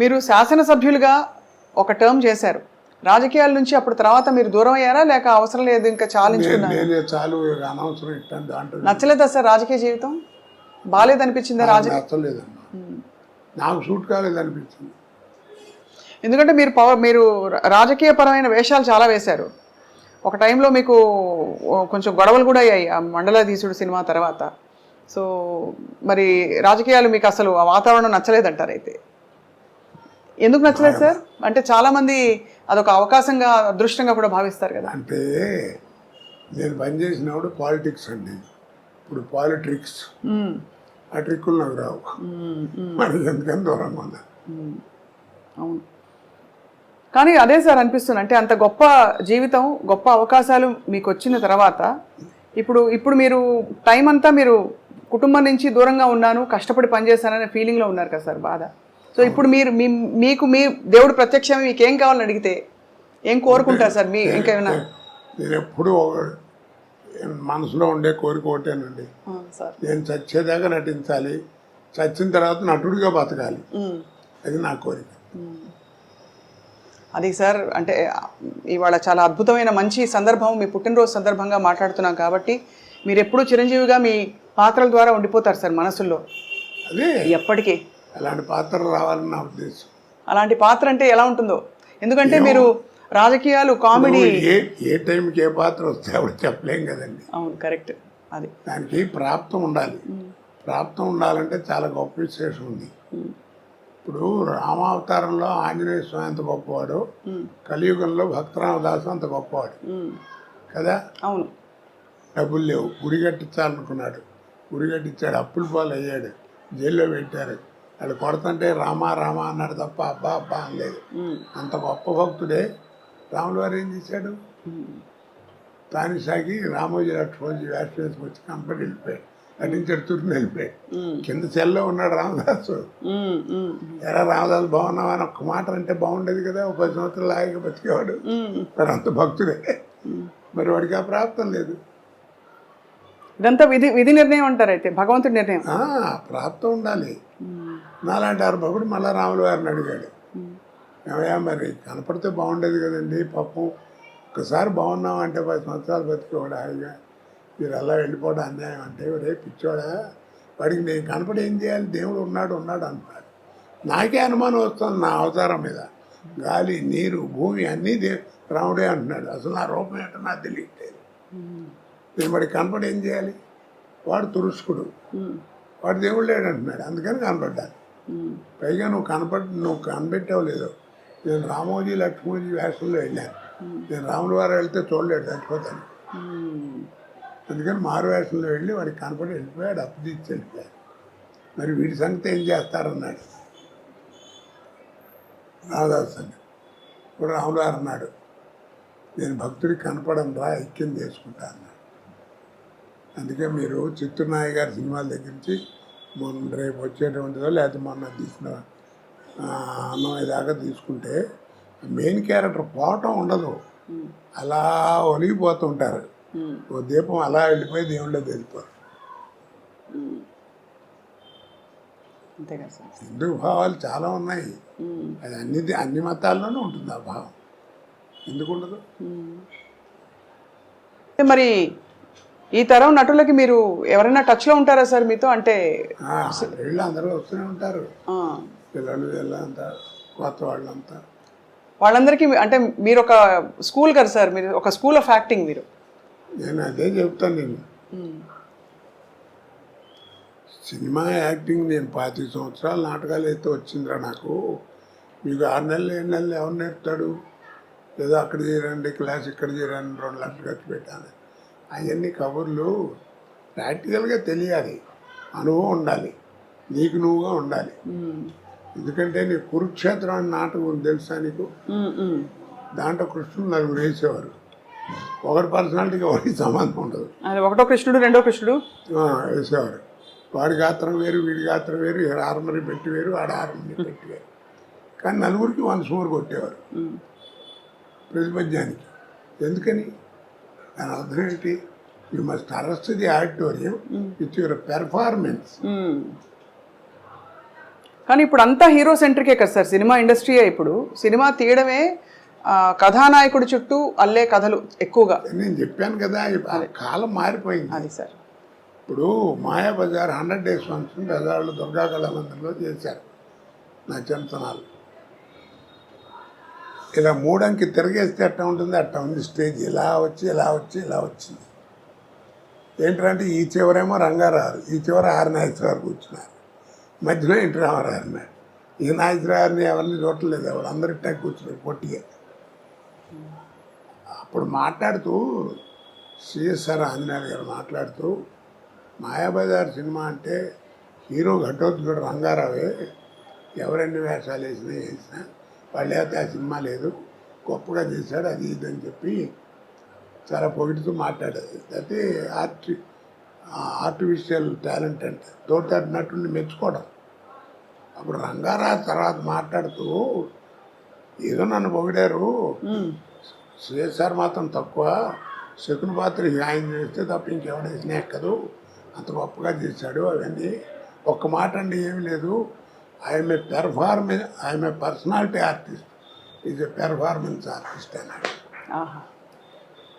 మీరు శాసనసభ్యులుగా ఒక టర్మ్ చేశారు, రాజకీయాల నుంచి అప్పుడు తర్వాత మీరు దూరం అయ్యారా లేక అవసరం లేదు ఇంకా చాలించుకున్నారా? చాలు అనవసరం ఇట్టాను దాంట్లో నచ్చలేదా సార్ రాజకీయ జీవితం? బాగాలేదనిపించిందా రాజకీయ? నచ్చలేదమ్మా, నాకు సూట్ కాలేదనిపించింది. ఎందుకంటే మీరు రాజకీయపరమైన వేషాలు చాలా వేశారు. ఒక టైంలో మీకు కొంచెం గొడవలు కూడా అయ్యాయి ఆ మండలాధీశుడు సినిమా తర్వాత. సో మరి రాజకీయాలు మీకు అసలు ఆ వాతావరణం నచ్చలేదంటారు అయితే? ఎందుకు నచ్చలేదు సార్? అంటే చాలామంది అదొక అవకాశంగా అదృష్టంగా కూడా భావిస్తారు కదా. అంటే నేను పనిచేసినప్పుడు పాలిటిక్స్ అండి, ఇప్పుడు పాలిట్రిక్స్, ఆ ట్రిక్కులు నాకు రావు. మనకి ఎందుకని దూరంగా ఉన్నా. అవును, కానీ అదే సార్ అనిపిస్తుంది, అంటే అంత గొప్ప జీవితం, గొప్ప అవకాశాలు మీకు వచ్చిన తర్వాత ఇప్పుడు మీరు టైం అంతా మీరు కుటుంబం నుంచి దూరంగా ఉన్నాను, కష్టపడి పనిచేశాననే ఫీలింగ్లో ఉన్నారు కదా సార్, బాధ. సో ఇప్పుడు మీకు మీ దేవుడు ప్రత్యక్షంగా మీకు ఏం కావాలని అడిగితే ఏం కోరుకుంటారు సార్? మీ ఇంకేమైనా? నేను ఎప్పుడు మనసులో ఉండే కోరిక ఒకటేనండి, నేను చచ్చేదాకా నటించాలి, చచ్చిన తర్వాత నటుడిగా బతకాలి, అది నా కోరిక. అది సార్, అంటే ఇవాళ చాలా అద్భుతమైన మంచి సందర్భం, మీ పుట్టినరోజు సందర్భంగా మాట్లాడుతున్నాం కాబట్టి మీరు ఎప్పుడూ చిరంజీవిగా మీ పాత్రల ద్వారా ఉండిపోతారు సార్ మనసుల్లో అదే ఎప్పటికీ. అలాంటి పాత్ర రావాలని నా ఉద్దేశం. అలాంటి పాత్ర అంటే ఎలా ఉంటుందో, ఎందుకంటే మీరు రాజకీయాలు, కామెడీ, ఏ టైంకి ఏ పాత్ర వస్తే అప్పుడు చెప్పలేం కదండి. అవును, కరెక్ట్. అది దానికి ప్రాప్తం ఉండాలి. ప్రాప్తం ఉండాలంటే చాలా గొప్ప విశేషం ఉంది. ఇప్పుడు రామావతారంలో ఆంజనేయ స్వామి అంత గొప్పవాడు, కలియుగంలో భక్తరామదాసు అంత గొప్పవాడు కదా. అవును, డబ్బులు లేవు, గుడి కట్టించాలనుకున్నాడు, గుడి కట్టించాడు, అప్పుల పాలు అయ్యాడు, జైల్లో పెట్టారు. వాళ్ళు కొడుతుంటే రామా రామా అన్నాడు తప్ప అబ్బా అబ్బా అనలేదు. అంత గొప్ప భక్తుడే రాముల వారు ఏం చేశాడు, తానిసాగి రామోజీ లక్ష్మణజీ వేషం వేసుకొచ్చి కంపెనీ వెళ్ళిపోయాడు, నటించాడు, తుర్ని వెళ్ళిపోయాడు. కింద సెల్లో ఉన్నాడు రామదాసు. ఎరా రామదాసు బాగున్నావా అని ఒక్క మాట అంటే బాగుండేది కదా, ఒక 10 సంవత్సరాలు లాగా బతికేవాడు. మరి అంత భక్తుడే, మరి వాడికి ఆ ప్రాప్తం లేదు. ఇదంతా విధి నిర్ణయం అంటారు అయితే, భగవంతుడి నిర్ణయం. ప్రాప్తం ఉండాలి. నాలాంటి భక్తుడు మళ్ళా రాముల వారిని అడిగాడు, ఏమయ్యా మరి కనపడితే బాగుండేది కదండి, పాపం ఒక్కసారి బాగున్నామంటే 10 సంవత్సరాలు బతికేవాడు హాయిగా, మీరు అలా వెళ్ళిపోవడం అన్యాయం అంటే, రేపు పిచ్చోడా వాడికి నేను కనపడి ఏం చేయాలి, దేవుడు ఉన్నాడు అంటున్నాడు. నాకే అనుమానం వస్తుంది నా అవతారం మీద, గాలి నీరు భూమి అన్నీ రాముడే అంటున్నాడు. అసలు నా రూపం ఏంటో నాకు తెలియట్లేదు. నేను వాడికి కనపడి ఏం చేయాలి, వాడు తురుష్కుడు, వాడు దేవుడు లేడు అంటున్నాడు, అందుకని కనపడ్డాను. పైగా నువ్వు కనిపెట్టావు లేదో, నేను రామోజీ లక్ష్మోజీ వేషంలో వెళ్ళాను, నేను రాముల వారు వెళ్తే చూడలేడు, చచ్చిపోతాను. అందుకని మారు వేషంలో వెళ్ళి వాడికి కనపడి వెళ్ళిపోయాడు, అప్పు తీసి వెళ్ళిపోయాడు. మరి వీడి సంగతి ఏం చేస్తారన్నాడు రామదాస్ అని. ఇప్పుడు రాముల వారు అన్నాడు, నేను భక్తుడికి కనపడను రా, ఐక్యం చేసుకుంటా అన్నాడు. అందుకే మీరు చిత్తూరునాయ గారి సినిమాల దగ్గర నుంచి మొన్న రేపు వచ్చేటువంటిదో లేకపోతే మొన్న తీసిన అన్నమయ్య దాకా తీసుకుంటే మెయిన్ క్యారెక్టర్ పోవటం ఉండదు, అలా ఒలిగిపోతుంటారు. ఓ దీపం అలా వెళ్ళిపోయి దేవుళ్ళో వెళ్ళిపోరు. హిందూ భావాలు చాలా ఉన్నాయి, అది అన్ని మతాల్లోనూ ఉంటుంది ఆ భావం, ఎందుకు ఉండదు? మరి ఈ తరం నటులకి మీరు ఎవరైనా టచ్లో ఉంటారా సార్ మీతో? అంటే వీళ్ళు అందరూ వస్తూనే ఉంటారు, పిల్లలు వీళ్ళంతా, కొత్త వాళ్ళంతా. వాళ్ళందరికీ అంటే మీరు ఒక స్కూల్ కదా సార్, మీరు ఒక స్కూల్ ఆఫ్ యాక్టింగ్ మీరు. నేను అదే చెప్తాను, నేను సినిమా యాక్టింగ్ నేను 25 సంవత్సరాలు నాటకాలు అయితే వచ్చిందిరా నాకు. మీకు 6 నెలలు 7 నెలలు ఎవరు నేర్పుతాడు? ఏదో అక్కడ చేరండి క్లాస్, ఇక్కడ చేరండి 2 లక్షలు ఖర్చు పెట్టాను. అవన్నీ కబుర్లు ప్రాక్టికల్గా తెలియాలి, అనుభవం ఉండాలి, నీకు నువ్వుగా ఉండాలి. ఎందుకంటే నీకు కురుక్షేత్రం అని నాటకం ఉంది తెలుసా నీకు? దాంట్లో కృష్ణుడు 4 వేసేవారు, ఒకటి పర్సనాలిటీకి ఒకటి సంబంధం ఉండదు. ఒకటో కృష్ణుడు రెండో కృష్ణుడు వేసేవారు. వాడి గాత్రం వేరు, వీడి గాత్రం వేరు, ఆర్మరీ పెట్టి వేరు, ఆడ ఆర్మరీ పెట్టి వేరు, కానీ 4కి 1 సూర్ కొట్టేవారు ప్రతిపద్యానికి. ఎందుకని? దాని అర్థం ఏంటి? You must arrest the auditorium with your performance. కానీ ఇప్పుడు అంతా హీరో సెంట్రికే కదా సార్, సినిమా ఇండస్ట్రీయే. ఇప్పుడు సినిమా తీయడమే కథానాయకుడి చుట్టూ అల్లే కథలు ఎక్కువగా. నేను చెప్పాను కదా, ఆ కాలం మారిపోయింది. అది సార్. ఇప్పుడు మాయాబజార్ 100 డేస్ ఫంక్షన్ బెజవాడలో దుర్గా కళామందిరంలో చేశారు నా చిన్నతనాలు. ఇలా మూడంకి తిరిగేస్తే అట్టా ఉంటుంది, అట్టా ఉంది స్టేజ్. ఇలా వచ్చి ఇలా వచ్చి ఇలా వచ్చింది. ఏంటంటే ఈ చివరేమో రంగారావు, ఈ చివర ఆర్ నాగేశ్వరరావు కూర్చున్నారు, మధ్యలో ఎన్టీ రామారావు ఉన్నాడు. ఈ నాగేశ్వరరావుని ఎవరిని చూడలేదు, ఎవరు అందరి టైం కూర్చున్నారు పొట్టిగా. అప్పుడు మాట్లాడుతూ సిఎస్ఆర్ ఆంజనేయులు గారు మాట్లాడుతూ, మాయాబజార్ సినిమా అంటే హీరో ఘటోత్కచుడు రంగారావే, ఎవరెన్ని వేషాలు వేసినా వాళ్ళు అయితే ఆ సినిమా లేదు, గొప్పగా చేశాడు, అది ఇది అని చెప్పి చాలా పొగిడుతూ మాట్లాడేది. అయితే ఆర్టిఫిషియల్ టాలెంట్ అంటే తోటి నటుడిని మెచ్చుకోవడం. అప్పుడు రంగారావు తర్వాత మాట్లాడుతూ, ఏదో నన్ను పొగిడారు, సిఎస్ఆర్ మాత్రం తక్కువ, శకుని పాత్ర ఆయన చేస్తే తప్ప ఇంకెవడేసినా ఎక్కదు, అంత గొప్పగా చేశాడు అవన్నీ. ఒక్క మాట అండి ఏమీ లేదు, I'm a personality artist, is a performance artist అన్నాడు.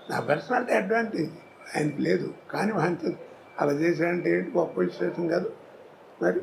నా పర్సనాలిటీ అడ్వాంటేజ్ ఆయనకి లేదు, కానీ ఆయన అలా చేశాడంటే ఏంటి, గొప్ప విశేషం కాదు మరి.